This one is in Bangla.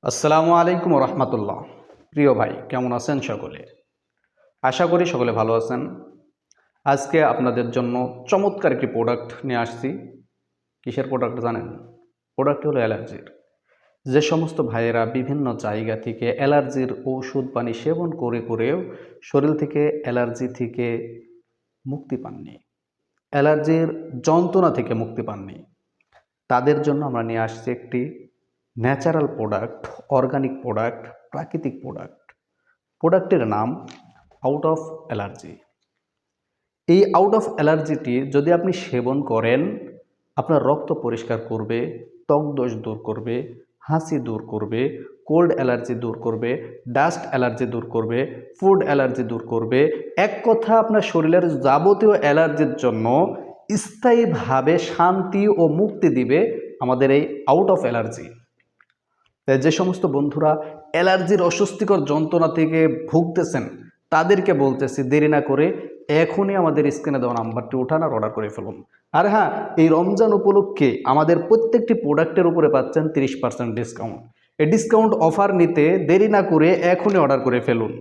আসসালামু আলাইকুম রহমতুল্লাহ। প্রিয় ভাই, কেমন আছেন সকলে? আশা করি সকলে ভালো আছেন। আজকে আপনাদের জন্য চমৎকার একটি প্রোডাক্ট নিয়ে আসছি। কিসের প্রোডাক্ট জানেন? প্রোডাক্ট হলো অ্যালার্জির। যে সমস্ত ভাইয়েরা বিভিন্ন জায়গা থেকে অ্যালার্জির ঔষধ পানি সেবন করে করেও শরীর থেকে অ্যালার্জি থেকে মুক্তি পাননি, অ্যালার্জির যন্ত্রণা থেকে মুক্তি পাননি, তাদের জন্য আমরা নিয়ে আসছি একটি ন্যাচারাল প্রোডাক্ট, অর্গানিক প্রোডাক্ট, প্রাকৃতিক প্রোডাক্ট। প্রোডাক্টের নাম আউট অফ অ্যালার্জি। এই আউট অফ অ্যালার্জিটি যদি আপনি সেবন করেন, আপনার রক্ত পরিষ্কার করবে, ত্বক দোষ দূর করবে, হাঁচি দূর করবে, কোল্ড অ্যালার্জি দূর করবে, ডাস্ট অ্যালার্জি দূর করবে, ফুড অ্যালার্জি দূর করবে। এক কথা, আপনার শরীরের যাবতীয় অ্যালার্জির জন্য স্থায়ীভাবে শান্তি ও মুক্তি দিবে আমাদের এই আউট অফ অ্যালার্জি। তাই যে সমস্ত বন্ধুরা অ্যালার্জির অস্বস্তিকর যন্ত্রণা থেকে ভুগতেছেন, তাদেরকে বলতেছি দেরি না করে এখনই আমাদের স্ক্রিনে দেওয়া নাম্বারটি ওঠান আর অর্ডার করে ফেলুন। আর হ্যাঁ, এই রমজান উপলক্ষে আমাদের প্রত্যেকটি প্রোডাক্টের উপরে পাচ্ছেন 30% ডিসকাউন্ট। এই ডিসকাউন্ট অফার নিতে দেরি না করে এখনই অর্ডার করে ফেলুন।